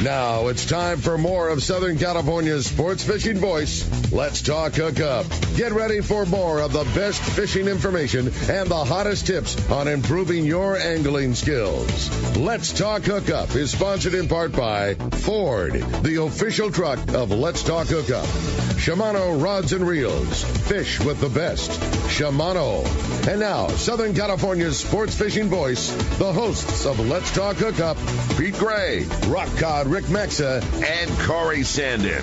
Now it's time for more of Southern California's sports fishing voice. Let's talk Hookup. Get ready for more of the best fishing information and the hottest tips on improving your angling skills. Let's Talk Hookup is sponsored in part by Ford, the official truck of Let's Talk Hookup. Shimano Rods and Reels. Fish with the best. Shimano. And now, Southern California's sports fishing voice, the hosts of Let's Talk Hookup, Pete Gray, Rock Cod Rick Maxa, and Corey Sandin.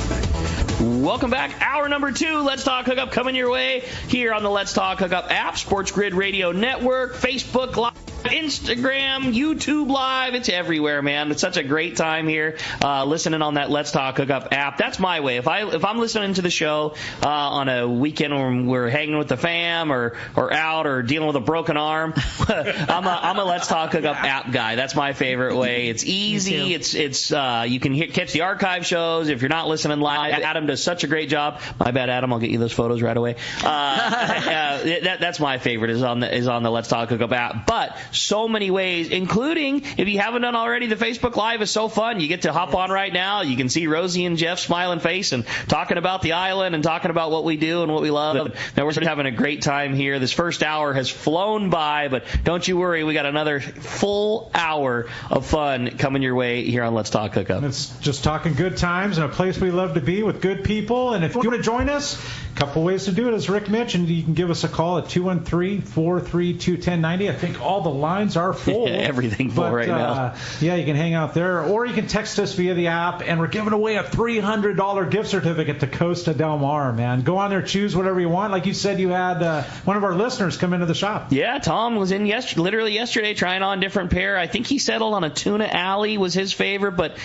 Welcome back. Hour number 2, Let's Talk Hookup, coming your way here on the Let's Talk Hookup app, Sports Grid Radio Network, Facebook Live, Instagram, YouTube Live. It's everywhere, man. It's such a great time here listening on that Let's Talk Hookup app. That's my way. If I'm listening to the show on a weekend when we're hanging with the fam or out or dealing with a broken arm, I'm a Let's Talk Hookup app guy. That's my favorite way. It's easy. It's you can catch the archive shows if you're not listening live. Adam does such a great job. My bad, Adam. I'll get you those photos right away. That's my favorite is on the Let's Talk Hookup app. But so many ways, including, if you haven't done already, the Facebook Live is so fun. You get to hop on right now. You can see Rosie and Jeff's smiling face and talking about the island and talking about what we do and what we love. Now we're having a great time here. This first hour has flown by, but don't you worry. We got another full hour of fun coming your way here on Let's Talk Hookup. It's just talking good times in a place we love to be with good people. And if you want to join us, a couple ways to do it, as Rick mentioned. You can give us a call at 213-432-1090. I think all the lines are full. Everything full right now. Yeah, you can hang out there. Or you can text us via the app, and we're giving away a $300 gift certificate to Costa Del Mar, man. Go on there, choose whatever you want. Like you said, you had one of our listeners come into the shop. Yeah, Tom was in literally yesterday trying on different pair. I think he settled on a Tuna Alley was his favorite, but,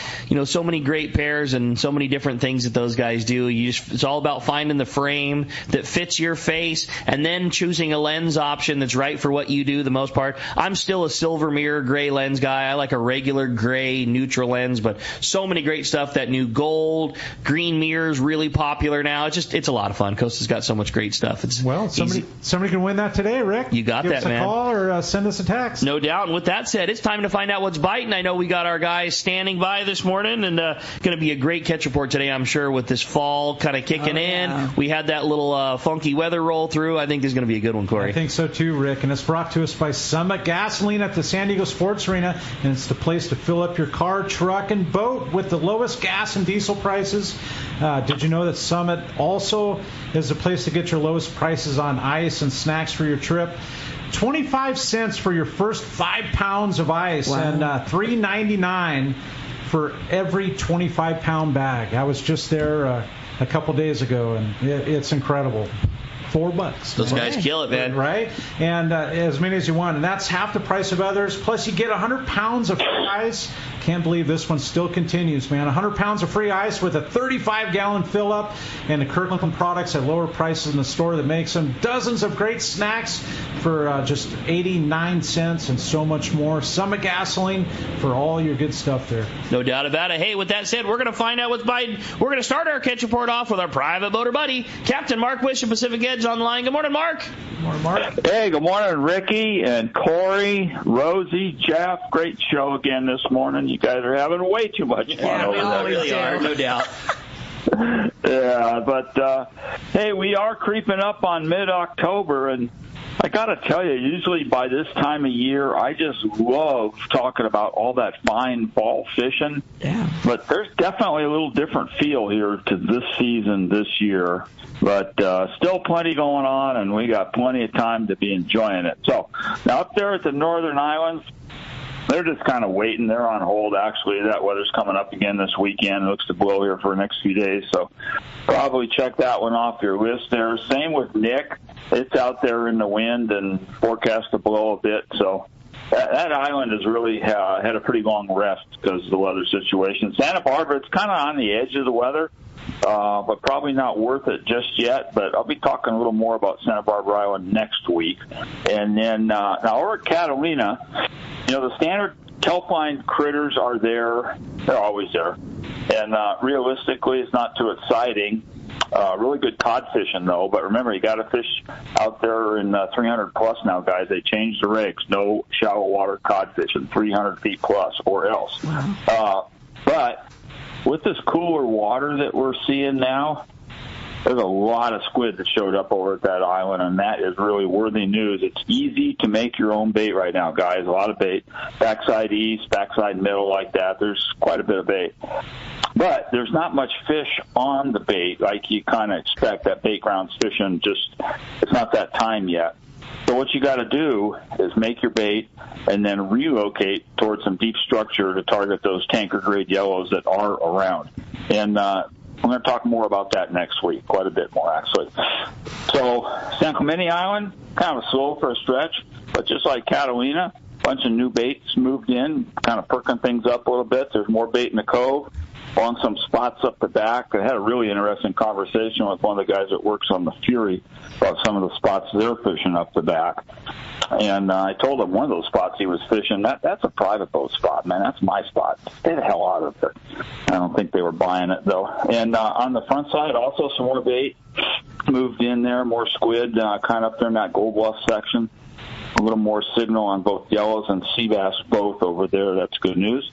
so many great pairs and so many different things that those guys do. It's all about finding the frame that fits your face and then choosing a lens option that's right for what you do the most part. I'm still a silver mirror gray lens guy. I like a regular gray neutral lens, but so many great stuff. That new gold, green mirror is really popular now. It's a lot of fun. Costa's got so much great stuff. Somebody can win that today, Rick. You got that, man. Give us a call or send us a text. No doubt. And with that said, it's time to find out what's biting. I know we got our guys standing by this morning, and going to be a great catch report today, I'm sure, with this fall kind of kicking in. We had that little funky weather roll through. I think this is going to be a good one, Corey. I think so too, Rick. And it's brought to us by Summit Gasoline at the San Diego Sports Arena, and it's the place to fill up your car, truck, and boat with the lowest gas and diesel prices. Did you know that Summit also is the place to get your lowest prices on ice and snacks for your trip? 25 cents for your first 5 pounds of ice. Wow. And $3.99 for every 25-pound bag. I was just there a couple days ago, and it's incredible. $4. Those guys kill it, man. Right? And as many as you want. And that's half the price of others. Plus, you get 100 pounds of free ice. Can't believe this one still continues, man. 100 pounds of free ice with a 35-gallon fill-up. And the Kirkland products at lower prices in the store that makes them. Dozens of great snacks for just 89 cents and so much more. Summit Gasoline for all your good stuff there. No doubt about it. Hey, with that said, we're going to find out what's biting. We're going to start our catch report off with our private boater buddy, Captain Mark Wish of Pacific Edge on the line. Good morning, Mark. Good morning, Mark. Hey, good morning, Ricky and Corey, Rosie, Jeff. Great show again this morning. You guys are having way too much fun over there. We really are, no doubt. Yeah, but hey, we are creeping up on mid-October, and I got to tell you, usually by this time of year, I just love talking about all that fine fall fishing. Yeah. But there's definitely a little different feel here to this season this year. But still plenty going on, and we got plenty of time to be enjoying it. So now up there at the Northern Islands, they're just kind of waiting. They're on hold, actually. That weather's coming up again this weekend. It looks to blow here for the next few days. So probably check that one off your list there. Same with Nick. It's out there in the wind and forecast to blow a bit. So that island has really had a pretty long rest because of the weather situation. Santa Barbara, it's kind of on the edge of the weather, but probably not worth it just yet. But I'll be talking a little more about Santa Barbara Island next week. And then now over at Catalina, the standard kelp line critters are there. They're always there. And realistically, it's not too exciting. Really good cod fishing, though. But remember, you got to fish out there in 300 plus now, guys. They changed the regs. No shallow water cod fishing, 300 feet plus or else. Wow. But with this cooler water that we're seeing now, there's a lot of squid that showed up over at that island, and that is really worthy news. It's easy to make your own bait right now, guys. A lot of bait. Backside east, backside middle like that. There's quite a bit of bait. But there's not much fish on the bait like you kind of expect. That bait ground's fishing, it's not that time yet. So what you got to do is make your bait and then relocate towards some deep structure to target those tanker-grade yellows that are around. And I'm going to talk more about that next week, quite a bit more, actually. So San Clemente Island, kind of slow for a stretch, but just like Catalina, a bunch of new baits moved in, kind of perking things up a little bit. There's more bait in the cove, on some spots up the back. I had a really interesting conversation with one of the guys that works on the Fury about some of the spots they're fishing up the back. And I told him one of those spots he was fishing, that's a private boat spot, man. That's my spot. Stay the hell out of it. I don't think they were buying it, though. And on the front side, also some more bait moved in there, more squid, kind of up there in that Gold Bluff section. A little more signal on both yellows and sea bass both over there. That's good news.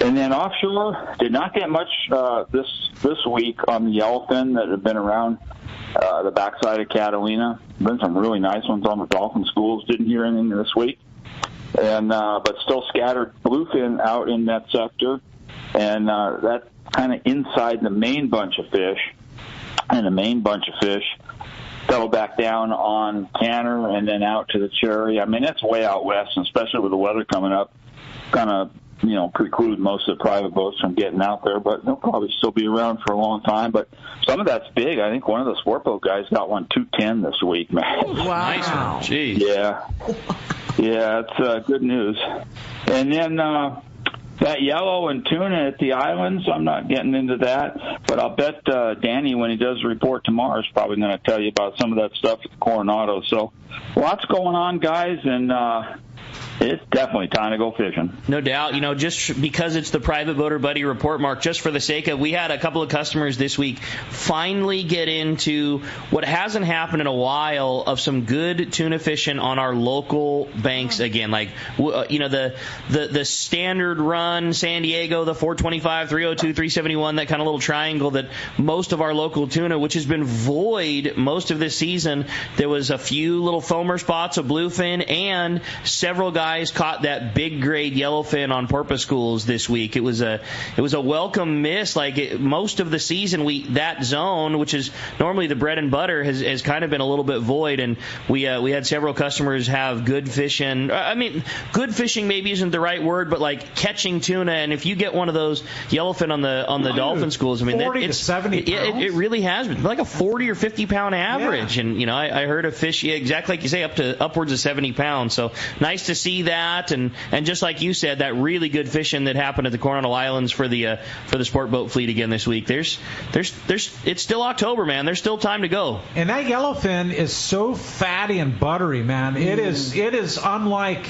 And then offshore, did not get much this week on the yellowfin that have been around the backside of Catalina. Been some really nice ones on the dolphin schools. Didn't hear anything this week, and but still scattered bluefin out in that sector, and that kind of inside the main bunch of fish. And the main bunch of fish settle back down on Tanner and then out to the Cherry. I mean, that's way out west, and especially with the weather coming up, kind of preclude most of the private boats from getting out there, but they'll probably still be around for a long time. But some of that's big. I think one of the sport boat guys got one 210 this week, man. Wow. Nice one. Jeez. Yeah, it's good news. And then that yellow and tuna at the islands, I'm not getting into that, but I'll bet Danny, when he does the report tomorrow, is probably going to tell you about some of that stuff at the Coronado. So lots going on, guys, and it's definitely time to go fishing. No doubt. Just because it's the Private Boater Buddy Report, Mark, just for the sake of, we had a couple of customers this week finally get into what hasn't happened in a while of some good tuna fishing on our local banks again. Like, the standard run, San Diego, the 425, 302, 371, that kind of little triangle that most of our local tuna, which has been void most of this season, there was a few little foamer spots of bluefin, and several guys caught that big grade yellowfin on porpoise schools this week. It was a welcome miss. Most of the season, that zone, which is normally the bread and butter, has kind of been a little bit void, and we had several customers have good fishing. I mean, good fishing maybe isn't the right word, but like catching tuna. And if you get one of those yellowfin on the dolphin schools, I mean, 40 to 70 pounds. It really has been like a 40 or 50 pound average. Yeah. And I heard a fish, exactly like you say, upwards of 70 pounds. So nice to see that, and just like you said, that really good fishing that happened at the Coronado Islands for the sport boat fleet again this week. There's it's still October, man. There's still time to go. And that yellowfin is so fatty and buttery, man. It is unlike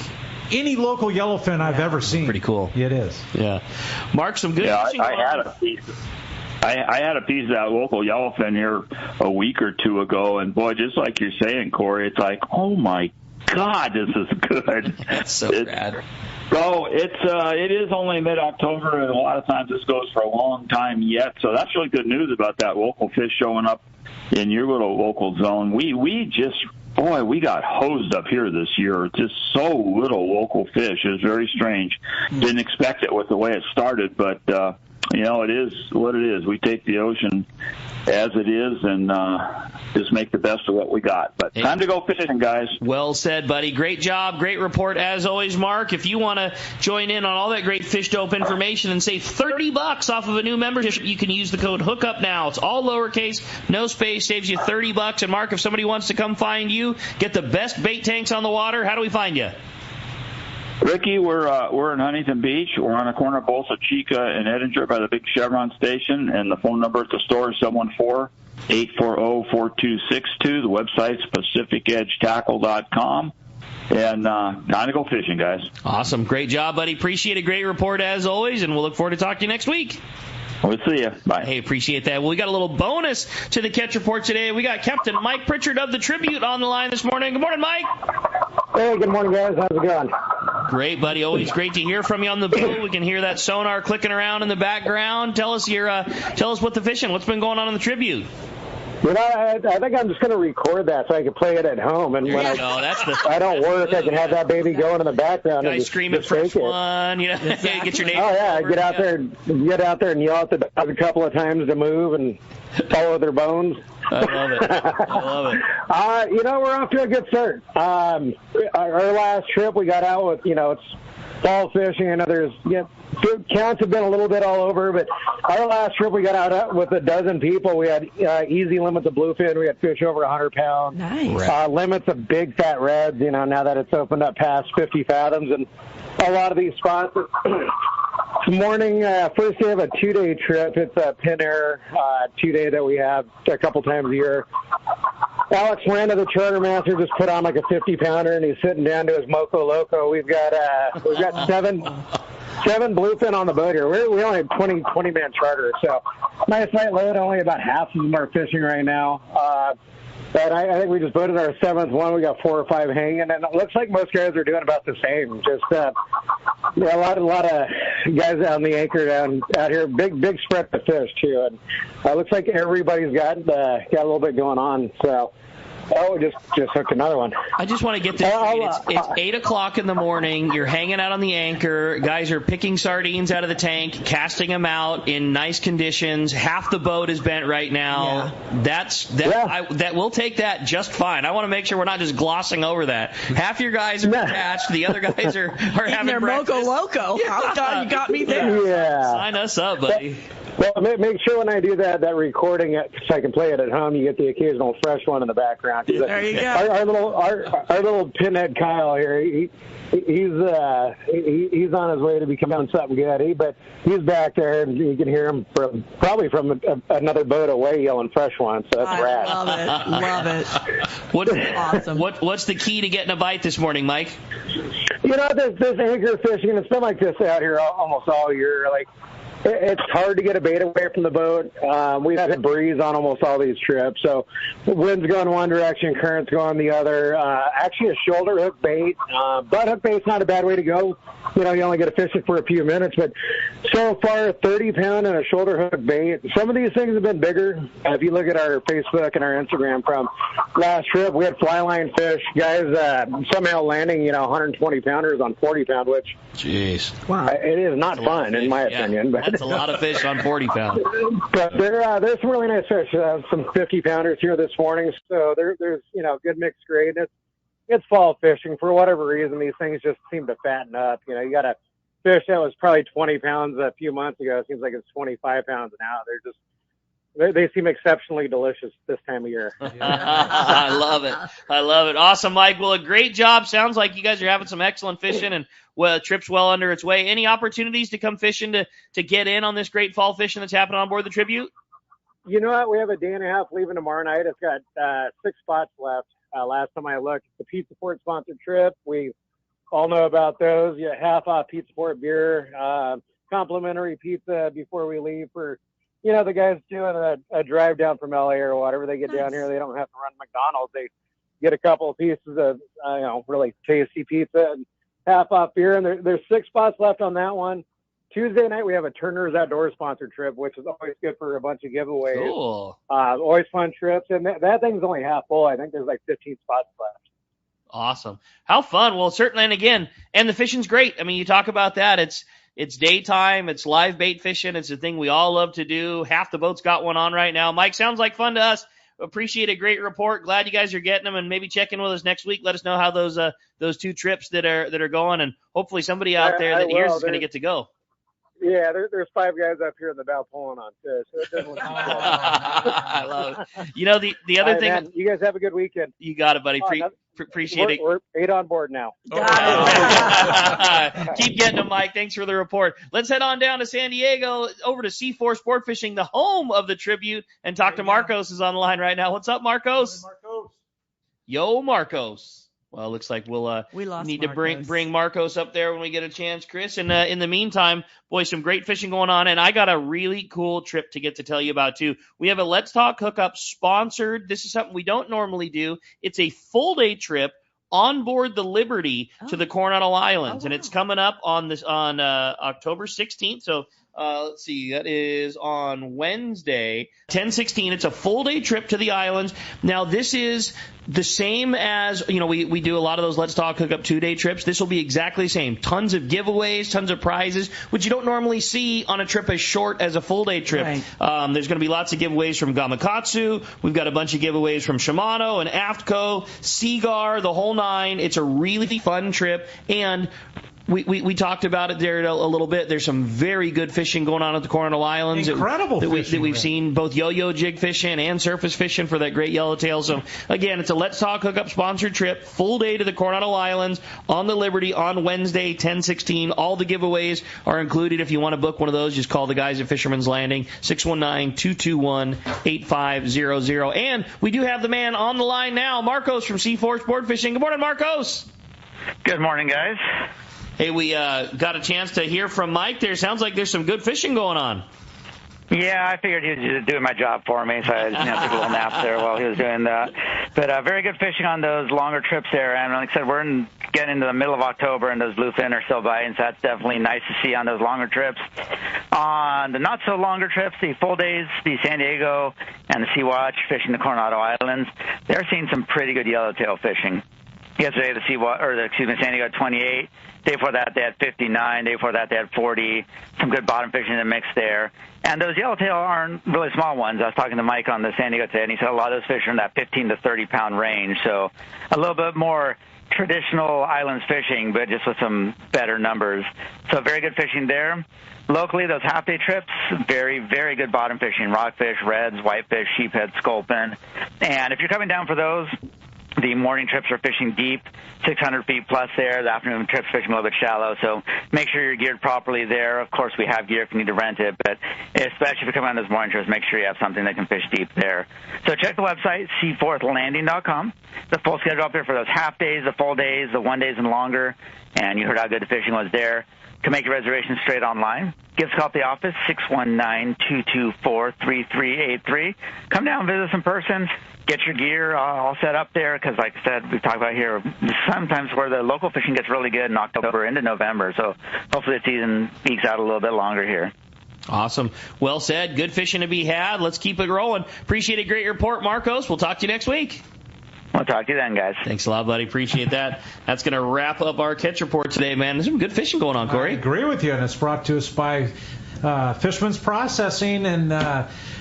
any local yellowfin I've ever seen. Pretty cool. It is. Yeah. Mark, some good fishing. I had a piece. I had a piece of that local yellowfin here a week or two ago, and boy, just like you're saying, Corey, it's like, oh my God, this is good. That's so rad. So it is only mid-October, and a lot of times this goes for a long time yet. So that's really good news about that local fish showing up in your little local zone. We got hosed up here this year. Just so little local fish. It was very strange. Didn't expect it with the way it started, but it is what it is. We take the ocean as it is and just make the best of what we got. But time to go fishing, guys. Well said, buddy. Great job. Great report as always, Mark. If you want to join in on all that great fish dope information and save $30 off of a new membership, you can use the code Hookup now. It's all lowercase, no space, saves you $30. And Mark, if somebody wants to come find you, get the best bait tanks on the water, how do we find you? Ricky, we're in Huntington Beach. We're on the corner of Bolsa Chica and Edinger by the big Chevron station, and the phone number at the store is 714-840-4262. The website's PacificEdgeTackle.com. And time to go fishing, guys. Awesome. Great job, buddy. Appreciate a great report as always, and we'll look forward to talking to you next week. We'll see you. Bye. Hey, appreciate that. Well, we got a little bonus to the Catch Report today. We got Captain Mike Pritchard of the Tribute on the line this morning. Good morning, Mike. Hey, good morning, guys. How's it going? Great, buddy. Always great to hear from you on the boat. We can hear that sonar clicking around in the background. Tell us what the fishing. What's been going on in the Tribute? I think I'm just going to record that so I can play it at home. And when I don't work, I can have that baby going in the background. Guys screaming for fun, get your name. Oh, yeah, get out there and yell at the dog a couple of times to move and follow their bones. I love it. We're off to a good start. Our last trip, we got out with, it's fall fishing. I know there's, counts have been a little bit all over, but our last trip we got out with a dozen people. We had easy limits of bluefin. We had fish over 100 pounds. Nice. Limits of big fat reds, now that it's opened up past 50 fathoms. And a lot of these spots. This morning, first day of a 2-day trip. It's a pin air 2-day that we have a couple times a year. Alex Randa, the charter master, just put on like a 50-pounder, and he's sitting down to his Moco Loco. We've got seven bluefin on the boat here. We only have 20-man charter, so nice light load. Only about half of them are fishing right now. But I think we just voted our 7th one. We got 4 or 5 hanging, and it looks like most guys are doing about the same. Just a lot of guys on the anchor out here. Big spread of fish too, and it looks like everybody's got a little bit going on. So. Oh, just hooked another one. I just want to get this straight. It's 8 o'clock in the morning. You're hanging out on the anchor. Guys are picking sardines out of the tank, casting them out in nice conditions. Half the boat is bent right now. Yeah. That we'll take that just fine. I want to make sure we're not just glossing over that. Half your guys are attached. The other guys are having their breakfast. Moco Loco. Yeah. Oh, God, you got me there. Yeah. Sign us up, buddy. Well, make sure when I do that recording, so I can play it at home, you get the occasional fresh one in the background. There you go. Our little pinhead Kyle here, he's on his way to becoming something good. But he's back there, and you can hear him probably from another boat away yelling fresh one. So that's rad. Love it. Awesome. What's the key to getting a bite this morning, Mike? This anchor fishing, it's been like this out here almost all year. Like, it's hard to get a bait away from the boat. We've had a breeze on almost all these trips. So the wind's going one direction, current's going the other. Actually, a shoulder hook bait. Butt hook bait's not a bad way to go. You only get to fish it for a few minutes. But so far, 30-pound and a shoulder hook bait. Some of these things have been bigger. If you look at our Facebook and our Instagram from last trip, we had fly line fish. Guys somehow landing, 120-pounders on 40-pound, which jeez, wow, it is not fun in my opinion. But that's a lot of fish on 40 pounds. But there's some really nice fish. Some 50-pounders here this morning. So there's good mixed grade. It's fall fishing. For whatever reason, these things just seem to fatten up. You got a fish that was probably 20 pounds a few months ago. It seems like it's 25 pounds now. They seem exceptionally delicious this time of year. I love it. Awesome, Mike. Well, a great job. Sounds like you guys are having some excellent fishing, and trip's well under its way. Any opportunities to come fishing to get in on this great fall fishing that's happening on board the Tribute? You know what? We have a day and a half leaving tomorrow night. It's got 6 spots left. Last time I looked, it's the Pizza Port sponsored trip. We all know about those. You half off Pizza Port beer, complimentary pizza before we leave for the guys doing a drive down from LA or whatever. They get down here, they don't have to run McDonald's. They get a couple of pieces of really tasty pizza and half off beer. And there's 6 spots left on that one. Tuesday night we have a Turner's Outdoors sponsored trip, which is always good for a bunch of giveaways. Cool. Always fun trips, and that thing's only half full. I think there's like 15 spots left. Awesome. How fun. Well, certainly, and again, and the fishing's great. I mean, you talk about that. It's daytime. It's live bait fishing. It's a thing we all love to do. Half the boat's got one on right now. Mike, sounds like fun to us. Appreciate a great report. Glad you guys are getting them, and maybe check in with us next week. Let us know how those 2 trips that are going, and hopefully somebody out there that hears is going to get to go. Yeah, there's 5 guys up here in the bow pulling on fish. So it doesn't look I love it. The other thing. Man, you guys have a good weekend. You got it, buddy. Appreciate it. We're 8 on board now. Keep getting them, Mike. Thanks for the report. Let's head on down to San Diego, over to C4 Sportfishing, the home of the Tribute, and talk to Marcos, who's on the line right now. What's up, Marcos? Yo, Marcos. Well, it looks like we'll need Marcos. to bring Marcos up there when we get a chance, Chris. And in the meantime, boy, some great fishing going on. And I got a really cool trip to get to tell you about, too. We have a Let's Talk Hookup sponsored. This is something we don't normally do. It's a full-day trip on board the Liberty to the Coronado Islands, and it's coming up on October 16th. So let's see, that is on Wednesday, 10/16. It's a full-day trip to the islands. Now, this is the same as, we do a lot of those Let's Talk Hookup 2-day trips. This will be exactly the same. Tons of giveaways, tons of prizes, which you don't normally see on a trip as short as a full-day trip. Right. There's going to be lots of giveaways from Gamakatsu. We've got a bunch of giveaways from Shimano and Aftco, Seagar, the whole nine. It's a really fun trip, and we talked about it there a little bit. There's some very good fishing going on at the Coronado Islands. Incredible fishing. That we've seen both yo-yo jig fishing and surface fishing for that great yellowtail. So, again, it's a Let's Talk Hookup sponsored trip, full day to the Coronado Islands on the Liberty on Wednesday, 10/16. All the giveaways are included. If you want to book one of those, just call the guys at Fisherman's Landing, 619-221-8500. And we do have the man on the line now, Marcos from C4 Sportfishing. Good morning, Marcos. Good morning, guys. Hey, we got a chance to hear from Mike there. Sounds like there's some good fishing going on. Yeah, I figured he was just doing my job for me, so I just took a little nap there while he was doing that. But very good fishing on those longer trips there. And like I said, we're getting into the middle of October, and those bluefin are still biting, so that's definitely nice to see on those longer trips. On the not-so-longer trips, the full days, the San Diego and the Sea-Watch fishing the Coronado Islands, they're seeing some pretty good yellowtail fishing. Yesterday, San Diego had 28. Day before that, they had 59. Day before that, they had 40. Some good bottom fishing in the mix there. And those yellowtail aren't really small ones. I was talking to Mike on the San Diego today, and he said a lot of those fish are in that 15 to 30-pound range. So a little bit more traditional islands fishing, but just with some better numbers. So very good fishing there. Locally, those half-day trips, very, very good bottom fishing. Rockfish, reds, whitefish, sheephead, sculpin. And if you're coming down for those, the morning trips are fishing deep, 600 feet plus there. The afternoon trips fishing a little bit shallow. So make sure you're geared properly there. Of course, we have gear if you need to rent it, but especially if you're coming on those morning trips, make sure you have something that can fish deep there. So check the website, seaforthlanding.com. The full schedule up there for those half days, the full days, the 1 days and longer. And you heard how good the fishing was there. To make your reservation straight online, give us a call at the office, 619-224-3383. Come down and visit us in person. Get your gear all set up there because, like I said, we talk about here, sometimes where the local fishing gets really good in October into November. So hopefully the season ekes out a little bit longer here. Awesome. Well said. Good fishing to be had. Let's keep it rolling. Appreciate a great report, Marcos. We'll talk to you next week. We'll talk to you then, guys. Thanks a lot, buddy. Appreciate that. That's going to wrap up our catch report today, man. There's some good fishing going on, Corey. I agree with you, and it's brought to us by Fishman's Processing, and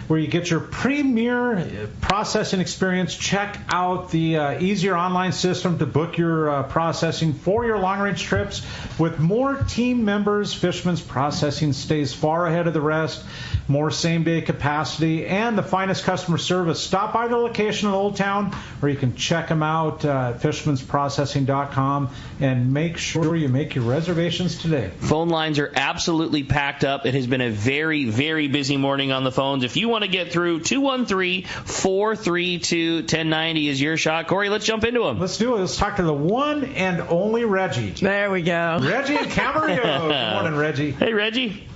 where you get your premier processing experience. Check out the easier online system to book your processing for your long-range trips. With more team members, Fishman's Processing stays far ahead of the rest. More same-day capacity and the finest customer service. Stop by the location in Old Town, or you can check them out at fishmansprocessing.com and make sure you make your reservations today. Phone lines are absolutely packed up. It has been a very, very busy morning on the phones. If you want to get through, 213-432-1090 is your shot. Corey, let's jump into them. Let's do it. Let's talk to the one and only Reggie. There we go. Reggie in Camarillo. Good morning, Reggie. Hey, Reggie.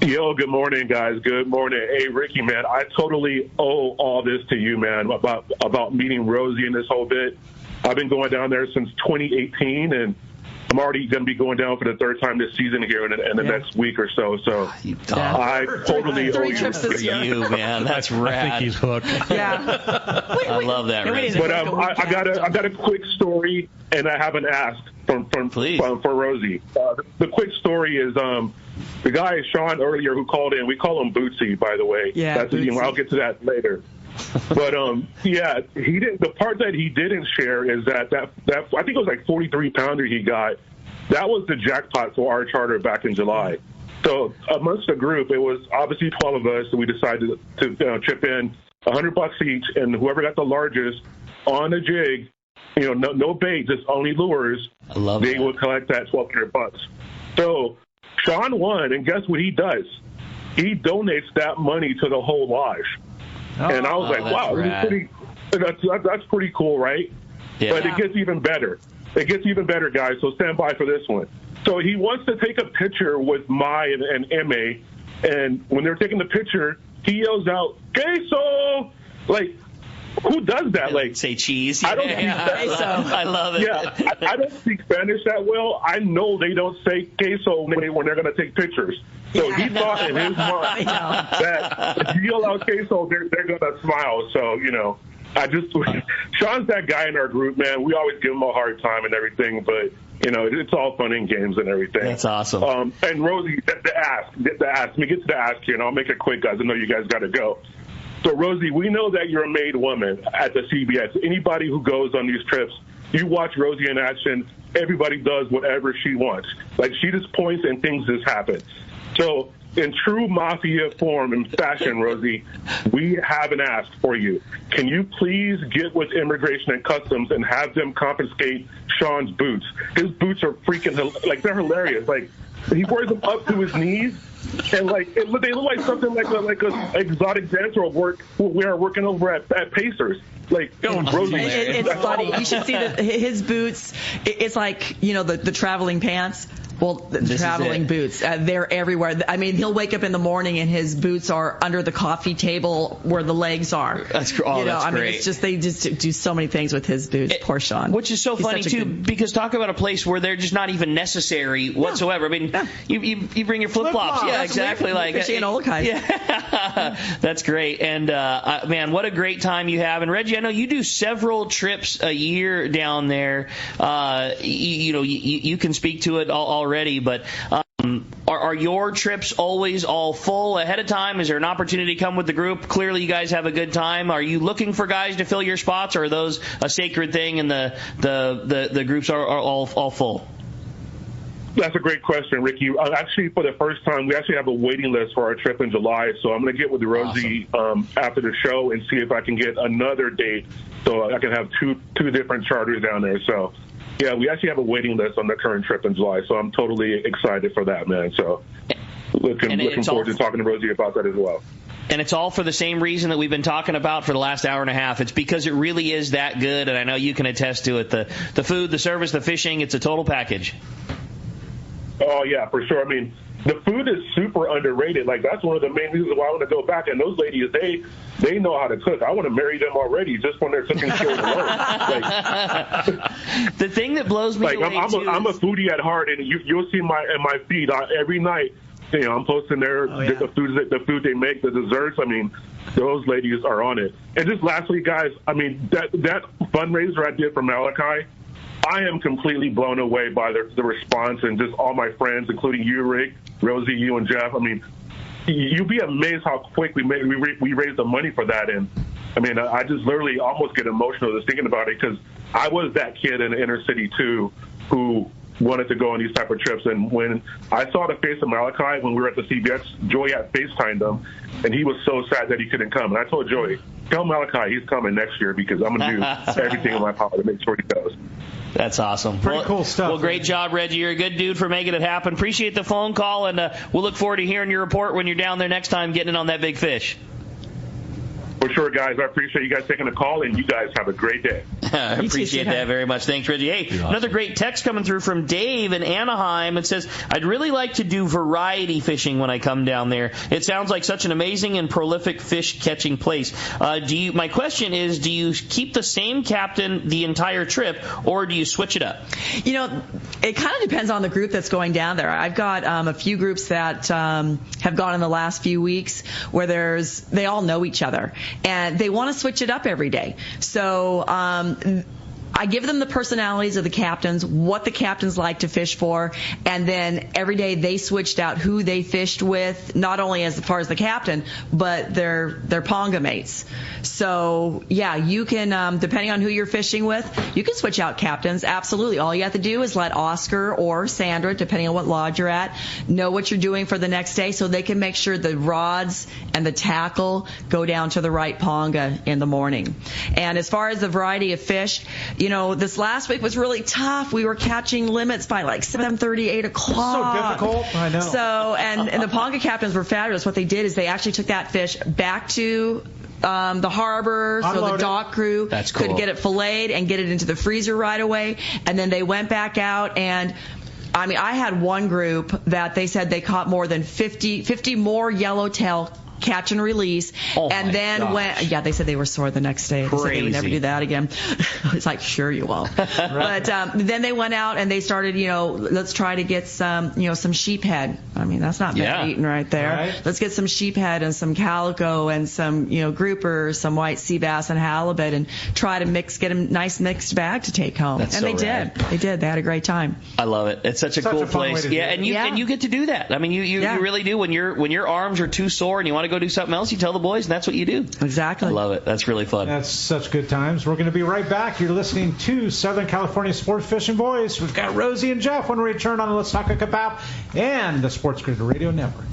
Yo, good morning, guys. Good morning. Hey, Ricky, man, I totally owe all this to you, man, about meeting Rosie and this whole bit. I've been going down there since 2018, and I'm already going to be going down for the third time this season here in the next week or so. So I totally owe you. You, man. That's rad. I think he's hooked. Yeah. I love that, Reggie. But I got a quick story, and I haven't asked for Rosie. The quick story is the guy Sean earlier who called in. We call him Bootsy, by the way. Yeah, I'll get to that later. But yeah, he didn't. The part that he didn't share is that I think it was like 43-pounder he got. That was the jackpot for our charter back in July. So amongst the group, it was obviously 12 of us, and we decided to chip in $100 each, and whoever got the largest on a jig, no bait, just only lures, they would collect that $1,200. So Sean won, and guess what he does? He donates that money to the whole lodge. And I was like, wow, that's pretty cool, right? Yeah. But it gets even better. It gets even better, guys, so stand by for this one. So he wants to take a picture with Mai and Emma, and when they're taking the picture, he yells out, queso! Like, who does that? Like, say cheese. I don't speak Spanish. I love it. Yeah, I don't speak Spanish that well. I know they don't say queso when they're going to take pictures. So he thought in his mind that if you allow queso, they're going to smile. So, Sean's that guy in our group, man. We always give him a hard time and everything, but, it's all fun and games and everything. That's awesome. And Rosie, the ask. Let me get to the ask here, and I'll make it quick, guys. I know you guys got to go. So, Rosie, we know that you're a made woman at the CBS. Anybody who goes on these trips, you watch Rosie in action, everybody does whatever she wants. Like, she just points and things just happen. So, in true mafia form and fashion, Rosie, we have an ask for you. Can you please get with Immigration and Customs and have them confiscate Sean's boots? His boots are freaking, they're hilarious. Like, he wears them up to his knees. And they look like something like a exotic dancer we are working over at Pacers. Rosie. It's funny. You should see his boots. It's like the traveling pants. Well, the traveling boots, they're everywhere. I mean, he'll wake up in the morning and his boots are under the coffee table where the legs are. That's great. I mean, it's just they just do so many things with his boots. Poor Sean. Which is so funny too, because talk about a place where they're just not even necessary whatsoever. I mean, you bring your flip flops. Yeah, exactly. Like fishing old guys. Yeah, that's great. And man, what a great time you have. And Reggie, I know you do several trips a year down there. You can speak to it already. But are your trips always all full ahead of time? Is there an opportunity to come with the group? Clearly, you guys have a good time. Are you looking for guys to fill your spots, or are those a sacred thing and the groups are all full? That's a great question, Ricky. Actually, for the first time, we actually have a waiting list for our trip in July. So I'm going to get with Rosie after the show and see if I can get another date so I can have two different charters down there. So. Yeah, we actually have a waiting list on the current trip in July, so I'm totally excited for that, man. So looking forward to talking to Rosie about that as well. And it's all for the same reason that we've been talking about for the last hour and a half. It's because it really is that good, and I know you can attest to it. The food, the service, the fishing, it's a total package. Oh, yeah, for sure. I mean, the food is super underrated. Like, that's one of the main reasons why I want to go back. And those ladies, they know how to cook. I want to marry them already just when they're cooking skills alone. The thing that blows me away, I'm a foodie at heart, and you'll see my feed every night. I'm posting the food they make, the desserts. I mean, those ladies are on it. And just lastly, guys, I mean, that fundraiser I did for Malachi, I am completely blown away by the response and just all my friends, including you, Rick, Rosie, you, and Jeff. I mean, you'd be amazed how quick we raised the money for that. And, I mean, I just literally almost get emotional just thinking about it because I was that kid in the inner city, too, who wanted to go on these type of trips. And when I saw the face of Malachi when we were at the CBS, Joey had FaceTimed him, and he was so sad that he couldn't come. And I told Joey, tell Malachi he's coming next year because I'm going to do everything in my power to make sure he does. That's awesome. Pretty cool stuff. Well, great job, Reggie. You're a good dude for making it happen. Appreciate the phone call, and we'll look forward to hearing your report when you're down there next time getting it on that big fish. For sure, guys. I appreciate you guys taking the call, and you guys have a great day. I appreciate that very much. Thanks, Reggie. Hey, another great text coming through from Dave in Anaheim. It says, I'd really like to do variety fishing when I come down there. It sounds like such an amazing and prolific fish-catching place. My question is, do you keep the same captain the entire trip, or do you switch it up? It kind of depends on the group that's going down there. I've got a few groups that have gone in the last few weeks where they all know each other. And they want to switch it up every day. So I give them the personalities of the captains, what the captains like to fish for, and then every day they switched out who they fished with, not only as far as the captain, but their ponga mates. So, yeah, you can, depending on who you're fishing with, you can switch out captains, absolutely. All you have to do is let Oscar or Sandra, depending on what lodge you're at, know what you're doing for the next day so they can make sure the rods and the tackle go down to the right ponga in the morning. And as far as the variety of fish, this last week was really tough. We were catching limits by like 7:30, 8 o'clock. So difficult. I know. So, and the ponga captains were fabulous. What they did is they actually took that fish back to the harbor, so the dock crew could get it filleted and get it into the freezer right away. And then they went back out and I had one group that they said they caught more than 50 more yellowtail catch and release. And then they said they were sore the next day. They said they would never do that again. It's like, sure you won't. But then they went out and they started, let's try to get some sheephead. I mean, that's not bad eating right there. Right. Let's get some sheephead and some calico and some, grouper, some white sea bass and halibut, and try to get a nice mixed bag to take home. That's they did. They did. They had a great time. I love it. It's such a cool place. Yeah, and you get to do that. I mean, you really do. When your arms are too sore and you want to go do something else, you tell the boys, and that's what you do. Exactly. I love it. That's really fun. That's such good times. We're going to be right back. You're listening to Southern California Sports Fishing Voice. We've got Rosie and Jeff when we return on the Let's Talk Hookup app and the Sports Grid Radio Network.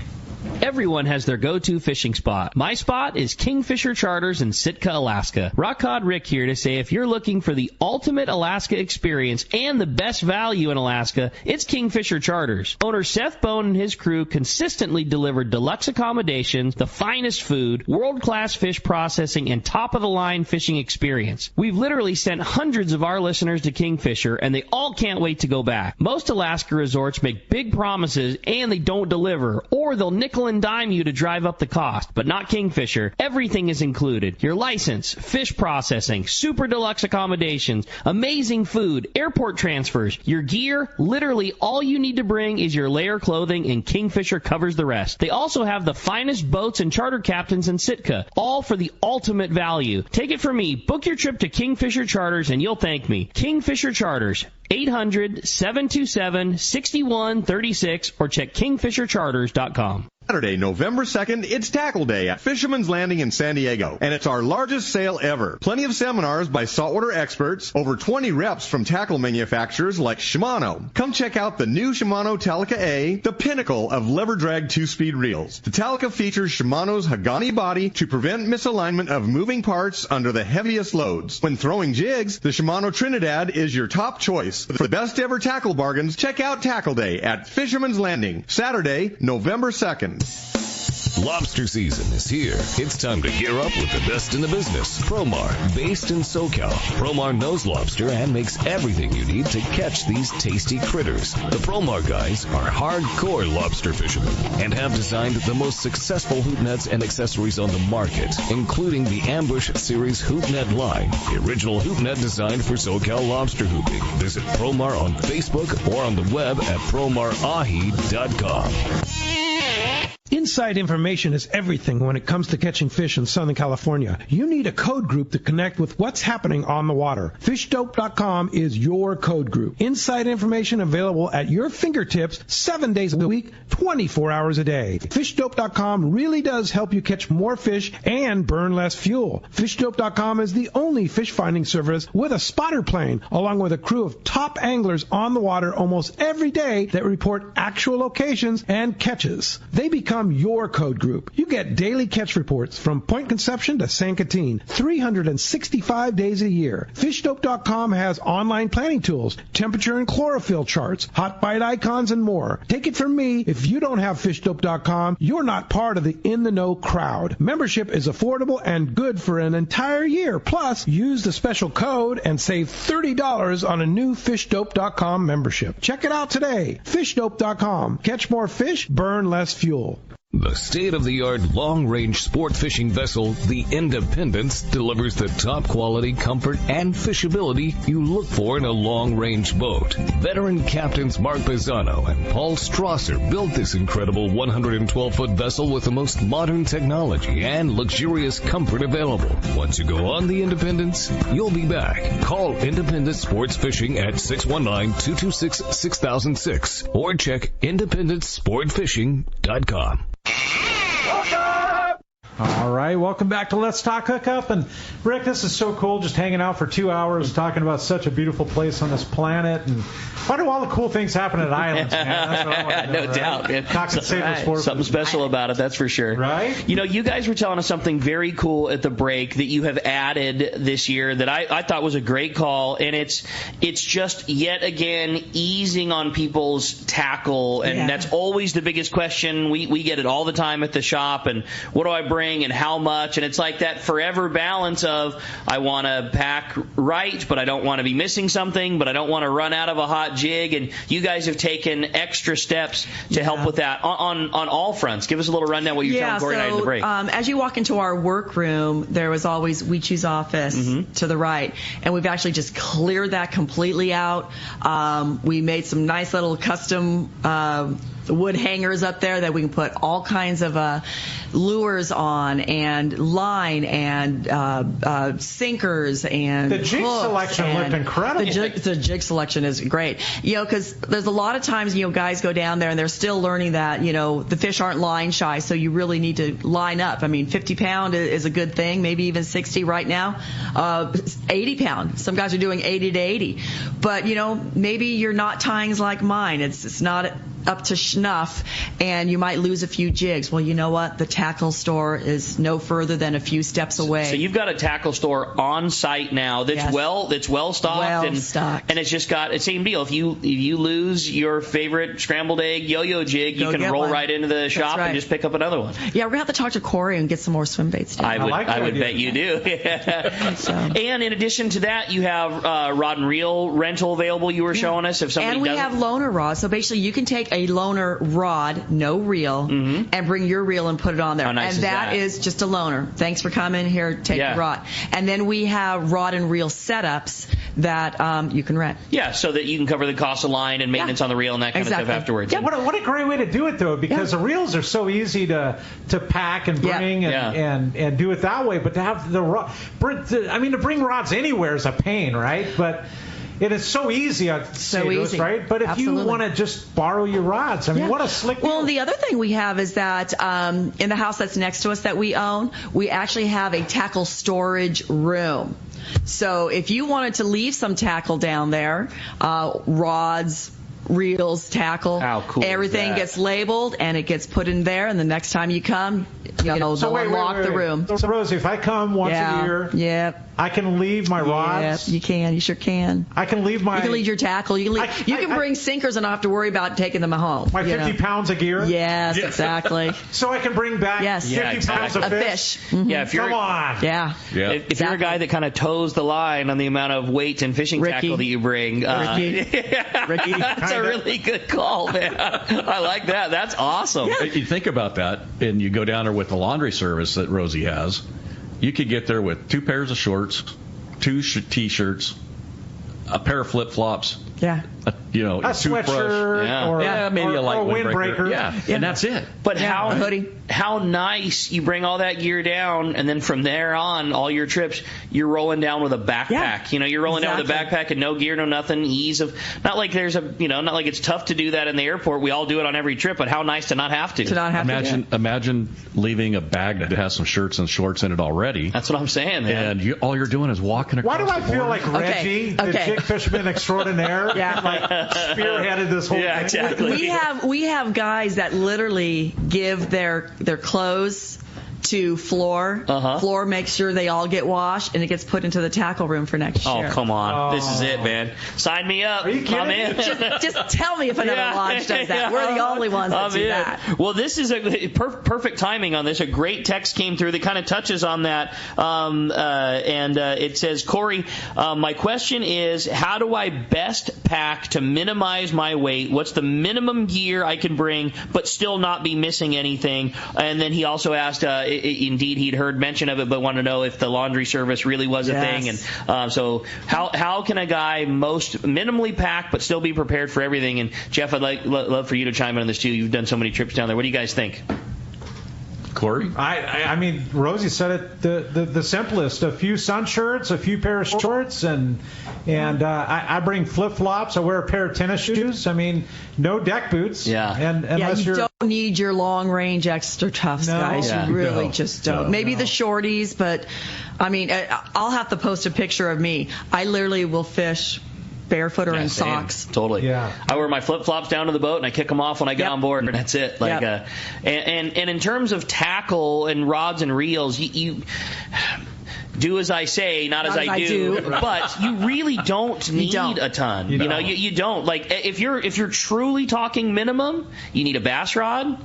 Everyone has their go-to fishing spot. My spot is Kingfisher Charters in Sitka, Alaska. Rock Cod Rick here to say if you're looking for the ultimate Alaska experience and the best value in Alaska, it's Kingfisher Charters. Owner Seth Bone and his crew consistently deliver deluxe accommodations, the finest food, world-class fish processing, and top-of-the-line fishing experience. We've literally sent hundreds of our listeners to Kingfisher, and they all can't wait to go back. Most Alaska resorts make big promises, and they don't deliver, or they'll nickel and dime you to drive up the cost, but not Kingfisher. Everything is included. Your license, fish processing, super deluxe accommodations, amazing food, airport transfers, your gear. Literally all you need to bring is your layer clothing, and Kingfisher covers the rest. They also have the finest boats and charter captains in Sitka, all for the ultimate value. Take it from me. Book your trip to Kingfisher Charters and you'll thank me. Kingfisher Charters. 800-727-6136 or check kingfishercharters.com. Saturday, November 2nd, it's Tackle Day at Fisherman's Landing in San Diego, and it's our largest sale ever. Plenty of seminars by saltwater experts, over 20 reps from tackle manufacturers like Shimano. Come check out the new Shimano Talica A, the pinnacle of lever-drag 2-speed reels. The Talica features Shimano's Hagani body to prevent misalignment of moving parts under the heaviest loads. When throwing jigs, the Shimano Trinidad is your top choice. For the best ever tackle bargains, check out Tackle Day at Fisherman's Landing, Saturday, November 2nd. Lobster season is here. It's time to gear up with the best in the business. Promar, based in SoCal. Promar knows lobster and makes everything you need to catch these tasty critters. The Promar guys are hardcore lobster fishermen and have designed the most successful hoop nets and accessories on the market, including the Ambush Series hoop net line, the original hoop net designed for SoCal lobster hooping. Visit Promar on Facebook or on the web at promarahi.com. Inside information is everything when it comes to catching fish in Southern California. You need a code group to connect with what's happening on the water. FishDope.com is your code group. Inside information available at your fingertips 7 days a week, 24 hours a day. FishDope.com really does help you catch more fish and burn less fuel. FishDope.com is the only fish finding service with a spotter plane, along with a crew of top anglers on the water almost every day that report actual locations and catches. They become your code group. You get daily catch reports from Point Conception to San Catine, 365 days a year. FishDope.com has online planning tools, temperature and chlorophyll charts, hot bite icons, and more. Take it from me, if you don't have FishDope.com, you're not part of the in-the-know crowd. Membership is affordable and good for an entire year. Plus, use the special code and save $30 on a new FishDope.com membership. Check it out today. FishDope.com. Catch more fish, burn less fuel. The state-of-the-art long-range sport fishing vessel, the Independence, delivers the top quality, comfort, and fishability you look for in a long-range boat. Veteran captains Mark Bizzano and Paul Strasser built this incredible 112-foot vessel with the most modern technology and luxurious comfort available. Once you go on the Independence, you'll be back. Call Independence Sports Fishing at 619-226-6006 or check IndependenceSportFishing.com. All right, welcome back to Let's Talk Hookup. And Rick, this is so cool, just hanging out for 2 hours talking about such a beautiful place on this planet. And why do all the cool things happen at Islands, man? That's what I want to know, No right? doubt. Talking Cedros Something special about it, that's for sure. Right? You know, you guys were telling us something very cool at the break that you have added this year that I thought was a great call, and it's just yet again easing on people's tackle, and that's always the biggest question. We get it all the time at the shop, and what do I bring? bring and how much. And it's like that forever balance of I want to pack right, but I don't want to be missing something, but I don't want to run out of a hot jig. And you guys have taken extra steps to help with that on all fronts. Give us a little rundown what you're telling Corey and I in the break. As you walk into our workroom, there was always We Choose Office to the right, and we've actually just cleared that completely out. We made some nice little custom wood hangers up there that we can put all kinds of lures on, and line, and sinkers, and the jig selection looked incredible. The jig selection is great. Because there's a lot of times, guys go down there and they're still learning that, the fish aren't line shy, so you really need to line up. I mean, 50 pound is a good thing, maybe even 60 right now. 80 pound. Some guys are doing 80 to 80. But, maybe your knot tying's like mine. It's not up to snuff, and you might lose a few jigs. Well, you know what? The tackle store is no further than a few steps away. So you've got a tackle store on site now that's well stocked, and it's just got the same deal. If you lose your favorite scrambled egg yo-yo jig, you can roll right into the shop and just pick up another one. Yeah, we're gonna have to talk to Corey and get some more swim baits down. I would bet you do. And in addition to that, you have rod and reel rental available. You were showing us if somebody. And we have loaner rods. So basically, you can take a loaner rod, no reel, and bring your reel and put it on there. How nice and that is just a loaner. Thanks for coming here. Take the rod. And then we have rod and reel setups that you can rent. Yeah, so that you can cover the cost of line and maintenance on the reel and that kind of stuff afterwards. Yeah, what a great way to do it, though, because the reels are so easy to pack and bring and do it that way. But to have to bring rods anywhere is a pain, right? But it is so easy on Cedros, right? But if you want to just borrow your rods, what a slick deal. Well, the other thing we have is that in the house that's next to us that we own, we actually have a tackle storage room. So if you wanted to leave some tackle down there, rods, reels, tackle, everything gets labeled and it gets put in there, and the next time you come, they'll unlock the room. So Rosie, if I come once a year, I can leave my rods. Yeah, you can. You sure can. I can leave my. You can leave your tackle. You can bring sinkers and not have to worry about taking them home. My 50 pounds of gear. Yes, exactly. So I can bring back 50 pounds of fish. Yeah, come on. Yeah. If you're a guy that kind of toes the line on the amount of weight and fishing tackle that you bring, Ricky, that's a really good call, man. I like that. That's awesome. Yeah. You think about that, and you go down there with the laundry service that Rosie has. You could get there with 2 pairs of shorts, 2 T-shirts, a pair of flip-flops. Yeah. A sweatshirt or maybe a light windbreaker. And that's it. But how nice you bring all that gear down, and then from there on, all your trips, you're rolling down with a backpack. You're rolling down with a backpack and no gear, no nothing. Ease of not like it's tough to do that in the airport. We all do it on every trip, but how nice to not have to. Imagine leaving a bag that has some shirts and shorts in it already. That's what I'm saying, man. And all you're doing is walking across. Why do I feel like Reggie, the jig fisherman extraordinaire? Spearheaded this whole thing. Yeah, exactly. We have guys that literally give their clothes to Floor. Floor makes sure they all get washed, and it gets put into the tackle room for next year. Oh, come on. This is it, man. Sign me up. Are you kidding? I'm in. Just tell me if another lodge does that. We're the only ones that do that. Well, this is a perfect timing on this. A great text came through that kind of touches on that. And it says, Corey, my question is, how do I best pack to minimize my weight? What's the minimum gear I can bring but still not be missing anything? And then he also asked, indeed, he'd heard mention of it, but wanted to know if the laundry service really was a thing. And so how can a guy most minimally pack but still be prepared for everything? And Jeff, I'd love for you to chime in on this too. You've done so many trips down there. What do you guys think? Corey? I mean, Rosie said it the simplest. A few sun shirts, a few pair of shorts, and I bring flip-flops. I wear a pair of tennis shoes. I mean, no deck boots. Yeah. And unless you don't need your long-range extra toughs, guys. You really just don't. Maybe the shorties, but, I mean, I'll have to post a picture of me. I literally will fish barefoot or in socks. Totally. Yeah. I wear my flip-flops down to the boat and I kick them off when I get on board, and that's it. And in terms of tackle and rods and reels, you do as I say, not as I do. But you really don't need a ton. You don't. Like if you're truly talking minimum, you need a bass rod,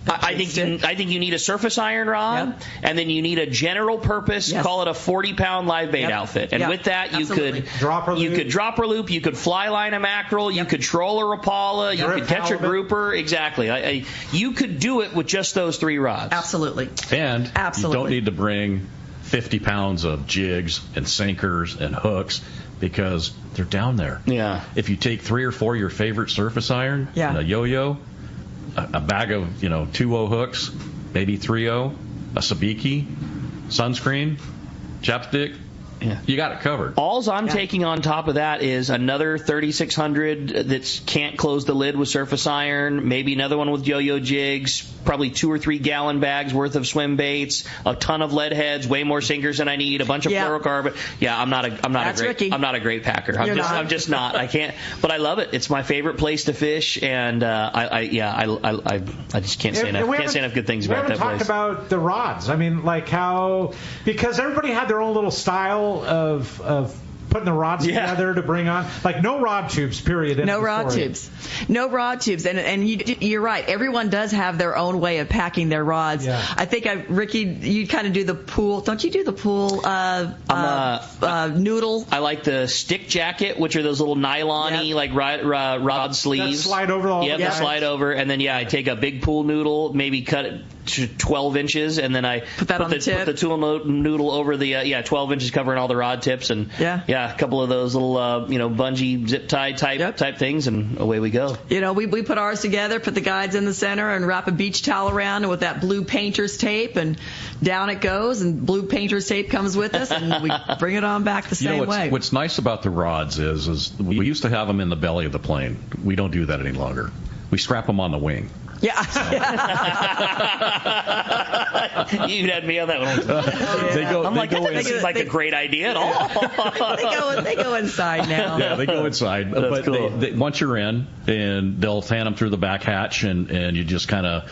I think you need a surface iron rod, and then you need a general purpose, call it a 40-pound live bait outfit. And with that, you could dropper loop, you could fly line a mackerel, you could troll a Rapala, you could catch a grouper. Exactly. You could do it with just those 3 rods. Absolutely. And you don't need to bring 50 pounds of jigs and sinkers and hooks because they're down there. Yeah. If you take 3 or 4 of your favorite surface iron and a yo-yo, a bag of 2-0 hooks, maybe 3-0, a sabiki, sunscreen, chapstick, you got it covered. Alls I'm taking on top of that is another 3600 that can't close the lid with surface iron, maybe another one with yo-yo jigs, probably 2 or 3 gallon bags worth of swim baits, a ton of lead heads, way more sinkers than I need, a bunch of fluorocarbon. Yeah, I'm not a great packer. I'm just not. I can't, but I love it. It's my favorite place to fish, and I just can't say enough. Can't say enough good things about that place. We haven't talked about the rods. I mean, like how, because everybody had their own little style of putting the rods together to bring on, like no rod tubes, period. No rod tubes. And you're right. Everyone does have their own way of packing their rods. Yeah. I think, Ricky, you kind of do the pool. Don't you do the pool noodle? I like the stick jacket, which are those little nylon-y, like rod sleeves. That slide over all the guys. Slide over. And then, I take a big pool noodle, maybe cut it to 12 inches, and then I put the tool noodle over the 12 inches covering all the rod tips, and a couple of those little bungee zip tie type things, and away we go. We put ours together, put the guides in the center, and wrap a beach towel around with that blue painter's tape, and down it goes, and blue painter's tape comes with us, and we bring it on back the same way. What's nice about the rods is we used to have them in the belly of the plane. We don't do that any longer. We strap them on the wing. Yeah. You had me on that one. That doesn't seem like a great idea at all. They go inside now. Yeah, they go inside. But cool. Once you're in, and they'll fan them through the back hatch, and you just kind of,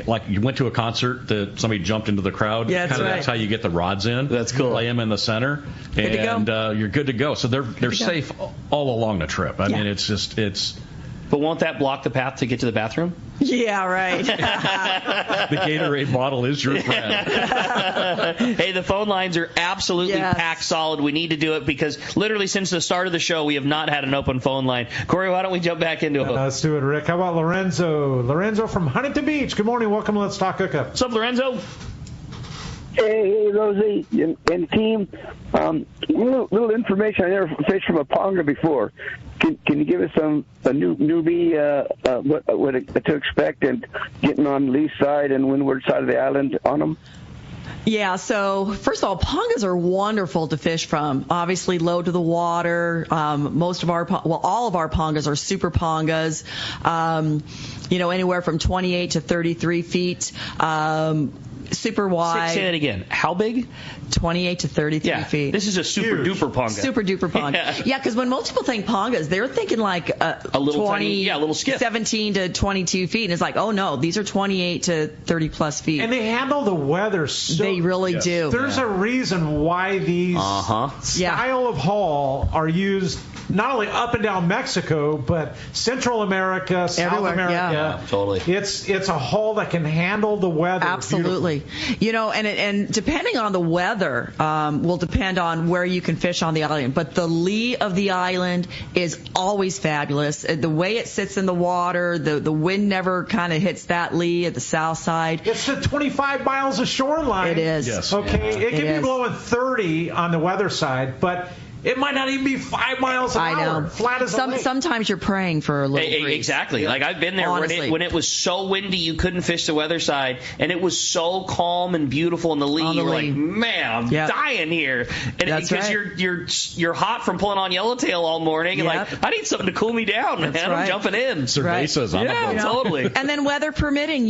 like you went to a concert that somebody jumped into the crowd. Yeah, that's how you get the rods in. That's cool. Lay them in the center, and you're good to go. So they're safe all along the trip. I mean, it's. But won't that block the path to get to the bathroom? Yeah, right. The Gatorade bottle is your friend. Hey, the phone lines are absolutely packed solid. We need to do it because literally since the start of the show, we have not had an open phone line. Corey, why don't we jump back into it? Let's do it, Rick. How about Lorenzo? Lorenzo from Huntington Beach. Good morning. Welcome to Let's Talk Hookup. What's up, Lorenzo? Hey, Rosie and team. Little information. I never fished from a ponga before. Can you give us a newbie what to expect and getting on the lee side and windward side of the island on them? Yeah, so first of all, pongas are wonderful to fish from. Obviously, low to the water. All of our pongas are super pongas. Anywhere from 28 to 33 feet. Super wide. Say that again. How big? 28 to 33 feet. This is a super duper ponga. Super duper ponga. Yeah, because when most people think pongas, they're thinking like a little 20, a little skiff. 17 to 22 feet. And it's like, oh no, these are 28 to 30 plus feet. And they handle the weather so. They really do. There's a reason why these style of haul are used not only up and down Mexico, but Central America, South America. Yeah, totally. It's a haul that can handle the weather. Absolutely. And depending on the weather, will depend on where you can fish on the island. But the lee of the island is always fabulous. The way it sits in the water, the wind never kind of hits that lee at the south side. It's the 25 miles of shoreline. It is. Yes. Okay. It can be blowing 30 on the weather side, but it might not even be 5 miles an hour. Flat as a lake. Sometimes you're praying for a little breeze. Exactly. Like I've been there when it was so windy you couldn't fish the weather side, and it was so calm and beautiful in the lee. You're like, man, I'm dying here. And because you're hot from pulling on yellowtail all morning, and like I need something to cool me down, man. I'm jumping in. Cervezas on the boat. Totally. And then weather permitting,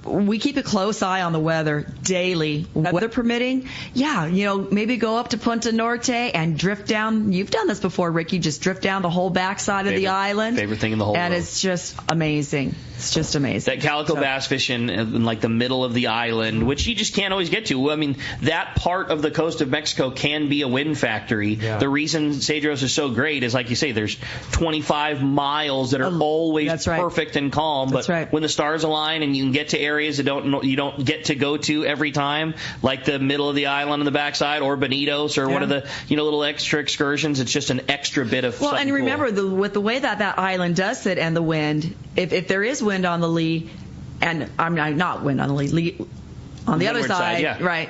we keep a close eye on the weather daily. Weather permitting, maybe go up to Punta Norte day and drift down. You've done this before, Ricky. Just drift down the whole backside of the island. Favorite thing in the whole world. And it's just amazing. It's just amazing. That calico bass fishing in like the middle of the island, which you just can't always get to. I mean, that part of the coast of Mexico can be a wind factory. Yeah. The reason Cedros is so great is, like you say, there's 25 miles that are always perfect and calm. But when the stars align and you can get to areas that you don't get to go to every time, like the middle of the island on the backside or Bonitos or one of the little extra excursions, it's just an extra bit of Well, and remember, with the way that island does sit and the wind, if there is wind on the lee, and I'm not wind on the lee on the other side, right?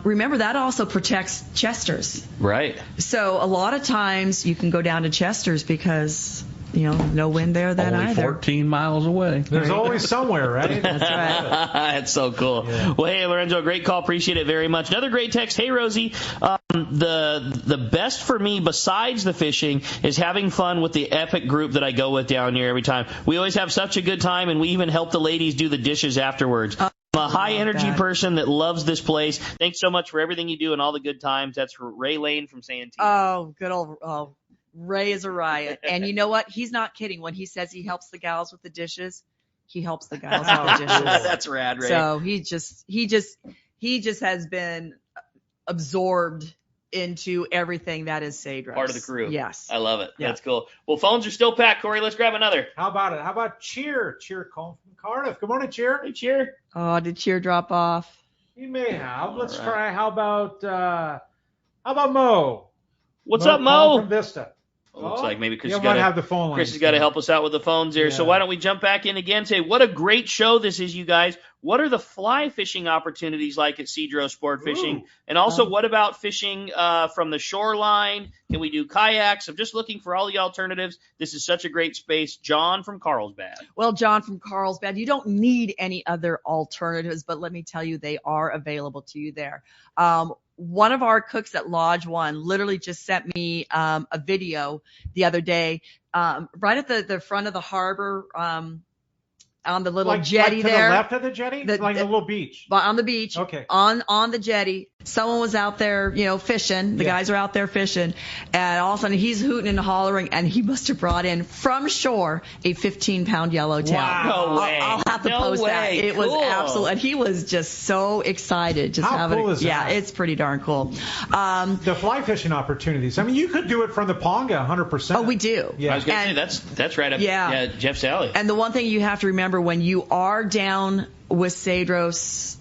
Remember, that also protects chesters. Right. So a lot of times you can go down to chesters because, no wind there then only either. 14 miles away. There's always somewhere, right? That's right. That's so cool. Yeah. Well, hey, Lorenzo, great call. Appreciate it very much. Another great text. Hey, Rosie, the best for me besides the fishing is having fun with the epic group that I go with down here every time. We always have such a good time, and we even help the ladies do the dishes afterwards. I'm a high-energy person that loves this place. Thanks so much for everything you do and all the good times. That's Ray Lane from Santee. Oh, good old Ray is a riot. And you know what? He's not kidding. When he says he helps the gals with the dishes, he helps the gals with the dishes. That's rad, Ray. So he just has been absorbed into everything that is Cedros. Part of the crew. Yes. I love it. Yeah. That's cool. Well, phones are still packed, Corey. Let's grab another. How about it? How about Cheer? Cheer calling from Cardiff. Good morning, Cheer. Hey, Cheer. Oh, did Cheer drop off? He may have. Let's try. How about Mo? What's up, Mo? From Vista. Looks like maybe Chris has got to help us out with the phones here. Yeah. So why don't we jump back in again? Say, what a great show this is, you guys. What are the fly fishing opportunities like at Cedros Sportfishing? And also, what about fishing from the shoreline? Can we do kayaks? I'm just looking for all the alternatives. This is such a great space. John from Carlsbad. Well, John from Carlsbad, you don't need any other alternatives, but let me tell you, they are available to you there. One of our cooks at Lodge 1 literally just sent me a video the other day, right at the front of the harbor, on the little jetty to there. The left of the jetty? Like a little beach? On the beach. Okay. On the jetty. Someone was out there, fishing. The guys are out there fishing. And all of a sudden, he's hooting and hollering, and he must have brought in, from shore, a 15-pound yellowtail. Wow. No way. I'll have to post that. It was absolute. And he was just so excited. How cool is that? Yeah, it's pretty darn cool. The fly fishing opportunities. I mean, you could do it from the Ponga 100%. Oh, we do. Yeah. I was going to say, that's right up Jeff's alley. And the one thing you have to remember when you are down with Cedros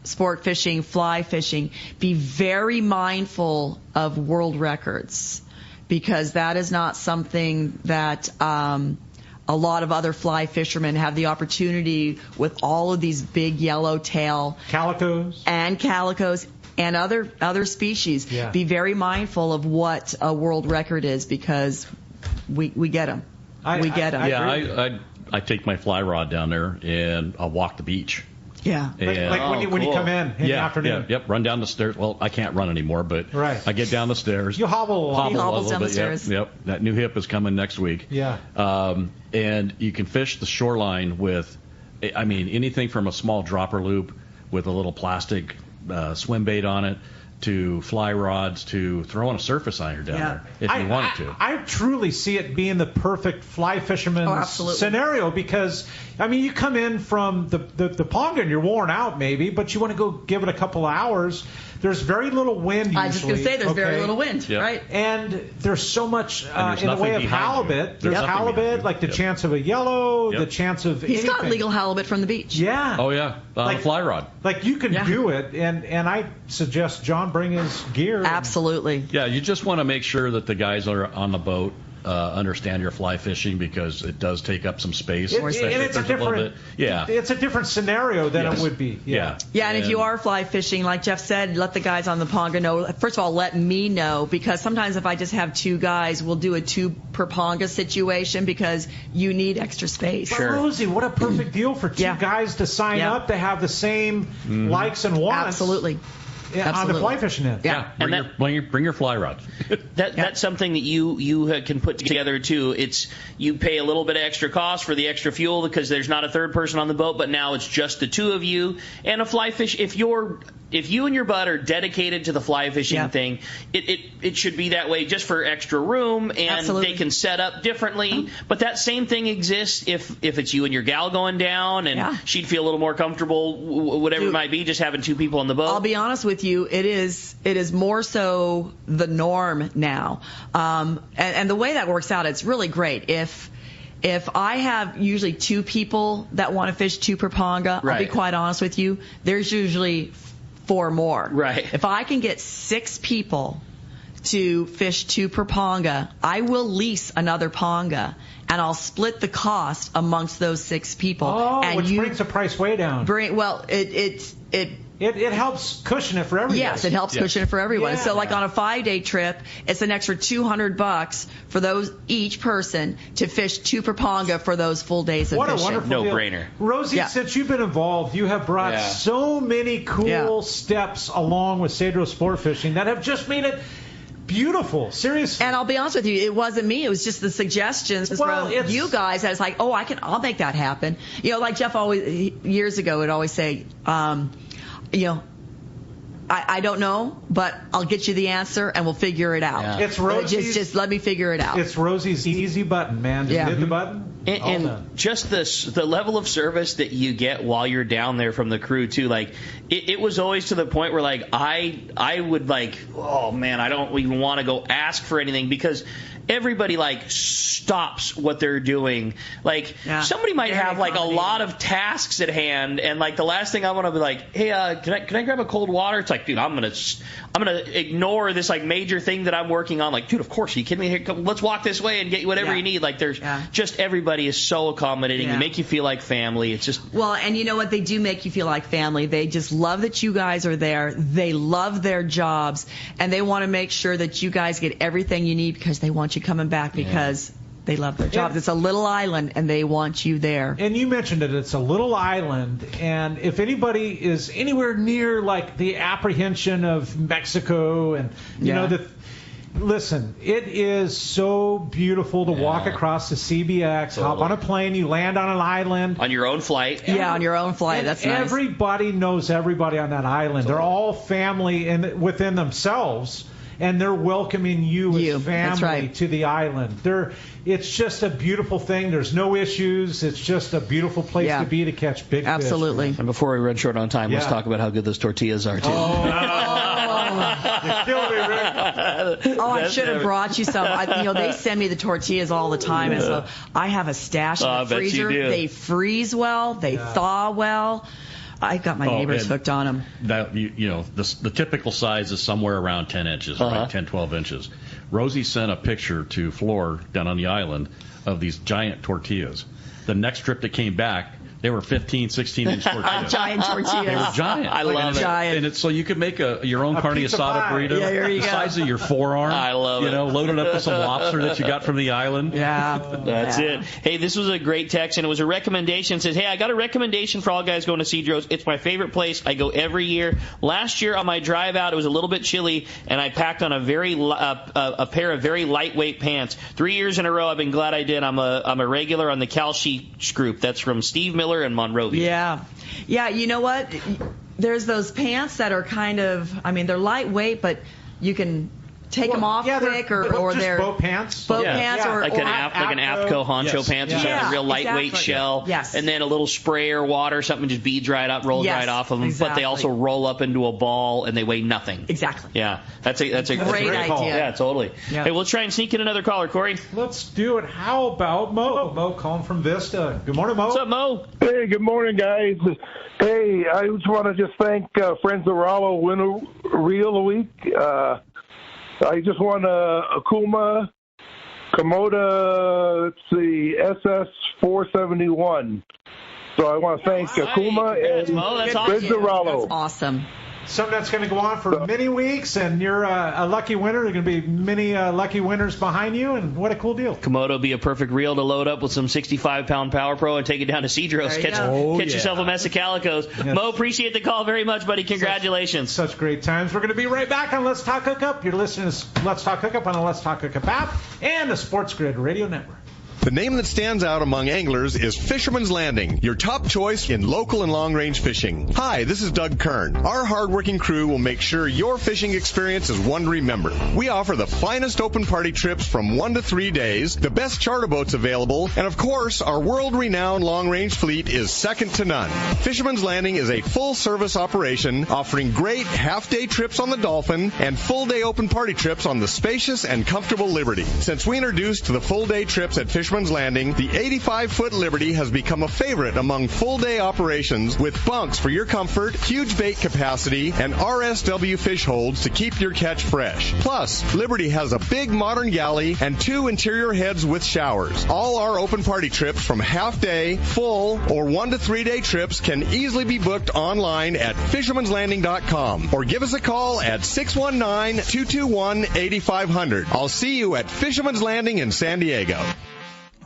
sport fishing, fly fishing, be very mindful of world records, because that is not something that a lot of other fly fishermen have the opportunity with all of these big yellowtail calicos and other species. Yeah. Be very mindful of what a world record is, because we get them. We get them. I take my fly rod down there and I'll walk the beach. Yeah. Like when you come in the afternoon. Yeah, run down the stairs. Well, I can't run anymore, but I get down the stairs. You hobble along. He hobbles down the stairs. Yep. That new hip is coming next week. Yeah. And you can fish the shoreline with, anything from a small dropper loop with a little plastic swim bait on it, to fly rods, to throwing a surface iron down there if you wanted to. I truly see it being the perfect fly fisherman scenario, because you come in from the Ponga and you're worn out maybe, but you want to go give it a couple of hours. There's very little wind usually. I was just going to say there's very little wind, right? And there's so much in the way of halibut. There's halibut, like the chance of a yellow, the chance of He's got legal halibut from the beach. Yeah. Oh, yeah. On a fly rod. Like you can do it, and I suggest John bring his gear. Absolutely. Yeah, you just want to make sure that the guys are on the boat understand your fly fishing, because it does take up some space. It's a different scenario than it would be. Yeah, and if you are fly fishing, like Jeff said, let the guys on the Ponga know. First of all, let me know, because sometimes if I just have two guys, we'll do a 2 per Ponga situation, because you need extra space. But Rosie, what a perfect deal for two guys to sign up to have the same likes and wants. Absolutely. Yeah, on the fly fishing end. Yeah, bring your fly rods. That's something that you can put together too. It's you pay a little bit of extra cost for the extra fuel because there's not a third person on the boat, but now it's just the two of you. And a fly fish, if you're if you and your bud are dedicated to the fly fishing thing, it should be that way just for extra room, and they can set up differently. But that same thing exists if it's you and your gal going down, and she'd feel a little more comfortable, whatever it might be, just having two people on the boat. I'll be honest with you, it is more so the norm now. And the way that works out, it's really great. If I have usually two people that want to fish two per ponga, I'll be quite honest with you, there's usually 4 more. Right. If I can get 6 people to fish 2 per ponga, I will lease another ponga, and I'll split the cost amongst those 6 people. Oh, and which brings the price way down. It helps cushion it for everybody. Yes, it helps cushion it for everyone. Yeah. So, like on a 5-day trip, it's an extra $200 for those each person to fish 2 per ponga for those full days of what fishing. What a wonderful deal. No-brainer. Rosie, since you've been involved, you have brought so many cool steps along with Cedros Sport Fishing that have just made it beautiful. Seriously. And I'll be honest with you, it wasn't me. It was just the suggestions from you guys. I was like, I'll make that happen. Like Jeff always years ago would always say, I don't know, but I'll get you the answer and we'll figure it out. Yeah. It's Rosie's. Just let me figure it out. It's Rosie's easy button, man. Just hit the button. And just the level of service that you get while you're down there from the crew too, like it was always to the point where like I would like, oh man, I don't even want to go ask for anything because everybody like stops what they're doing. Like somebody might have like a lot of tasks at hand, and like the last thing I want to be like, hey, can I grab a cold water? It's like, dude, I'm gonna ignore this like major thing that I'm working on. Like, dude, of course, are you kidding me? Here, let's walk this way and get you whatever you need. Like, there's just everybody is so accommodating. They make you feel like family. It's just and you know what? They do make you feel like family. They just love that you guys are there. They love their jobs, and they want to make sure that you guys get everything you need because they want you coming back because they love their jobs. It's a little island, and they want you there. And you mentioned it. It's a little island, and if anybody is anywhere near like the apprehension of Mexico, and you know listen, it is so beautiful to walk across the CBX, hop on a plane, you land on an island. On your own flight. On your own flight. That's nice. Everybody knows everybody on that island. They're all family within themselves. And they're welcoming you as family to the island. It's just a beautiful thing. There's no issues. It's just a beautiful place to be to catch big fish. Absolutely. And before we run short on time, let's talk about how good those tortillas are, too. You killed me, Rick. I should have brought you some. They send me the tortillas all the time, and so I have a stash in the freezer. They freeze well. They thaw well. I've got my neighbors hooked on them. That, the typical size is somewhere around 10 inches, right? 10, 12 inches. Rosie sent a picture to Floor down on the island of these giant tortillas. The next trip that came back, they were 15, 16-inch tortillas. Giant tortillas. They were giant. I love it. Giant. And it's so you could make your own carne asada burrito. Yeah, there you the go. Size of your forearm. I love it. Loaded up with some lobster that you got from the island. Yeah. That's it. Hey, this was a great text, and it was a recommendation. It says, hey, I got a recommendation for all guys going to Cedros. It's my favorite place. I go every year. Last year on my drive out, it was a little bit chilly, and I packed on a pair of very lightweight pants. 3 years in a row, I've been glad I did. I'm a regular on the Cal Sheets group. That's from Steve Miller and Monrovia. Yeah, you know what? There's those pants that are kind of, they're lightweight, but you can take them off quick, or they're boat pants. Boat pants, or like an APCO honcho pants, which has a real lightweight shell, and then a little spray or water, something just beads right up, rolls right off of them. But they also roll up into a ball, and they weigh nothing. Exactly. Yeah, that's a great idea. Yeah, totally. Yeah. Hey, we'll try and sneak in another caller, Corey. Let's do it. How about Mo? Mo calling from Vista. Good morning, Mo. What's up, Mo? Hey, good morning, guys. Hey, I just want to thank Friends of Rollo Winter Reel a Week. I just won a Akuma Komoda, let's see, SS471. So I want to thank Akuma and Friends of Rollo. That's awesome. Something that's going to go on for many weeks, and you're a lucky winner. There are going to be many lucky winners behind you, and what a cool deal. Komodo be a perfect reel to load up with some 65-pound Power Pro and take it down to Cedros. Catch yourself a mess of calicos. Yes. Mo, appreciate the call very much, buddy. Congratulations. Such great times. We're going to be right back on Let's Talk Hookup. You're listening to Let's Talk Hookup on the Let's Talk Hookup app and the Sports Grid Radio Network. The name that stands out among anglers is Fisherman's Landing, your top choice in local and long-range fishing. Hi, this is Doug Kern. Our hard-working crew will make sure your fishing experience is one to remember. We offer the finest open party trips from 1 to 3 days, the best charter boats available, and of course, our world-renowned long-range fleet is second to none. Fisherman's Landing is a full-service operation offering great half-day trips on the Dolphin and full-day open party trips on the spacious and comfortable Liberty. Since we introduced the full-day trips at Fisherman's Landing, the 85-foot Liberty has become a favorite among full-day operations with bunks for your comfort, huge bait capacity, and RSW fish holds to keep your catch fresh. Plus, Liberty has a big modern galley and 2 interior heads with showers. All our open party trips from half-day, full, or 1 to 3 day trips can easily be booked online at fishermanslanding.com or give us a call at 619-221-8500. I'll see you at Fisherman's Landing in San Diego.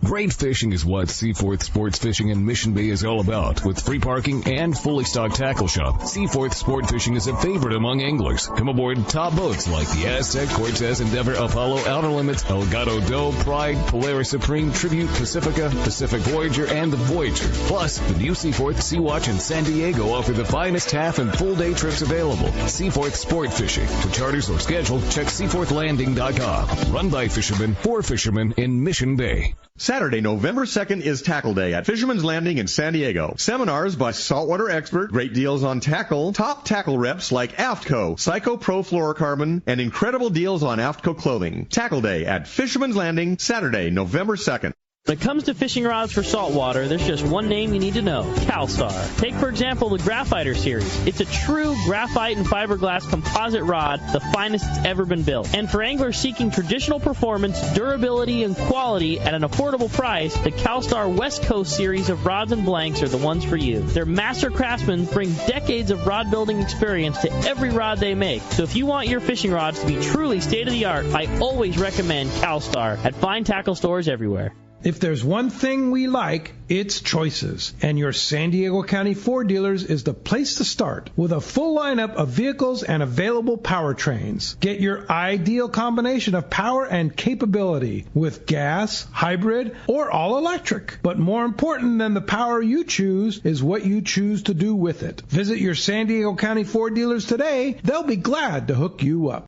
Great fishing is what Seaforth Sports Fishing in Mission Bay is all about. With free parking and fully stocked tackle shop, Seaforth Sport Fishing is a favorite among anglers. Come aboard top boats like the Aztec, Cortez, Endeavor, Apollo, Outer Limits, Elgato Doe, Pride, Polaris Supreme, Tribute, Pacifica, Pacific Voyager, and the Voyager. Plus, the new Seaforth, Sea-Watch, and San Diego offer the finest half and full day trips available. Seaforth Sport Fishing. For charters or schedule, check seaforthlanding.com. Run by fishermen for fishermen in Mission Bay. Saturday, November 2nd is Tackle Day at Fisherman's Landing in San Diego. Seminars by saltwater expert, great deals on tackle, top tackle reps like Aftco, Psycho Pro Fluorocarbon, and incredible deals on Aftco clothing. Tackle Day at Fisherman's Landing, Saturday, November 2nd. When it comes to fishing rods for saltwater, there's just one name you need to know, CalStar. Take, for example, the Graphiter series. It's a true graphite and fiberglass composite rod, the finest it's ever been built. And for anglers seeking traditional performance, durability, and quality at an affordable price, the CalStar West Coast series of rods and blanks are the ones for you. Their master craftsmen bring decades of rod building experience to every rod they make. So if you want your fishing rods to be truly state-of-the-art, I always recommend CalStar at fine tackle stores everywhere. If there's one thing we like, it's choices. And your San Diego County Ford dealers is the place to start with a full lineup of vehicles and available powertrains. Get your ideal combination of power and capability with gas, hybrid, or all electric. But more important than the power you choose is what you choose to do with it. Visit your San Diego County Ford dealers today. They'll be glad to hook you up.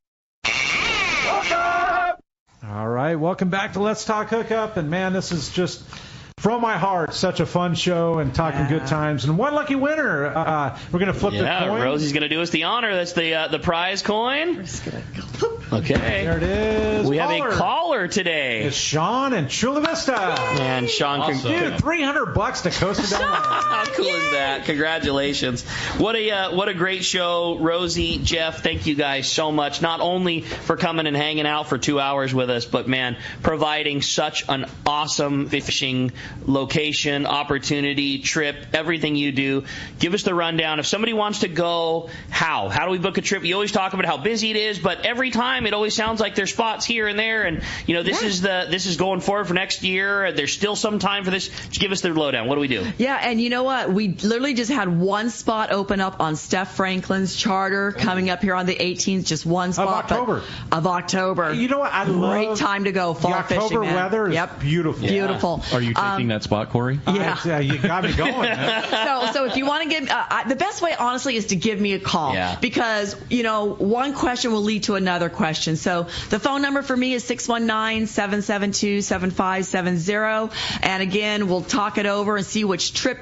All right, welcome back to Let's Talk Hookup. And, man, this is just, from my heart, such a fun show and talking good times. And one lucky winner. We're going to flip the coin. Yeah, Rosie's going to do us the honor. That's the prize coin. We're just going to go. Okay. There it is. We have a caller today. It's Sean in Chula Vista. And Sean, awesome. Dude, $300 to Costa Del Mar. How cool is that? Congratulations. What a great show. Rosie, Jeff, thank you guys so much. Not only for coming and hanging out for 2 hours with us, but, man, providing such an awesome fishing location, opportunity, trip, everything you do. Give us the rundown. If somebody wants to go, how? How do we book a trip? You always talk about how busy it is, but every time it always sounds like there's spots here and there, and this is going forward for next year. There's still some time for this. Just give us the lowdown. What do we do? Yeah, and you know what? We literally just had one spot open up on Steph Franklin's charter coming up here on the 18th. Just one spot of October. You know what? I love great time to go fall fishing. October weather is beautiful. Beautiful. Are you taking that spot, Corey? Yeah, you got me going. So if you want to give, the best way honestly is to give me a call because one question will lead to another question. So the phone number for me is 619-772-7570. And again, we'll talk it over and see which trip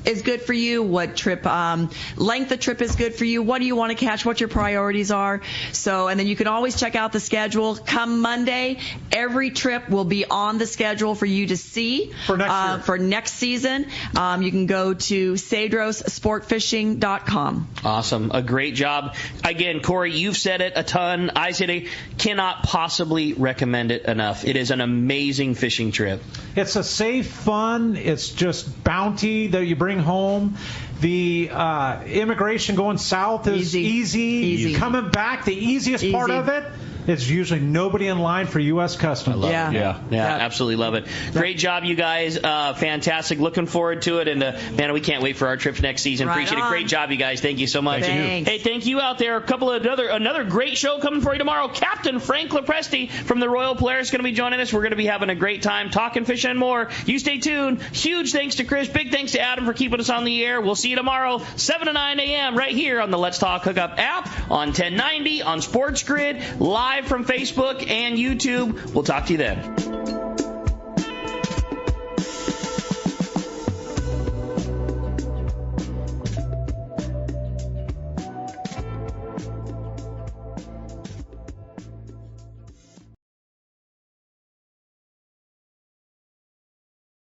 is good for you, what trip length of trip is good for you, what do you want to catch, what your priorities are. So, and then you can always check out the schedule. Come Monday, every trip will be on the schedule for you to see for next season. You can go to cedrossportfishing.com. Awesome. A great job. Again, Corey, you've said it a ton. I said it. Cannot possibly recommend it enough. It is an amazing fishing trip. It's a safe, fun, it's just bounty that you bring home. The immigration going south is easy. Coming back, the easiest part of it, There's usually nobody in line for U.S. Customs. Yeah, absolutely love it. Great job, you guys. Fantastic. Looking forward to it. And, man, we can't wait for our trips next season. Appreciate it. Great job, you guys. Thank you so much. Thanks. Hey, thank you out there. Another great show coming for you tomorrow. Captain Frank Lepresti from the Royal Polaris is going to be joining us. We're going to be having a great time talking fishing and more. You stay tuned. Huge thanks to Chris. Big thanks to Adam for keeping us on the air. We'll see you tomorrow, 7 to 9 a.m. right here on the Let's Talk Hookup app, on 1090, on Sports Grid, live from Facebook and YouTube. We'll talk to you then.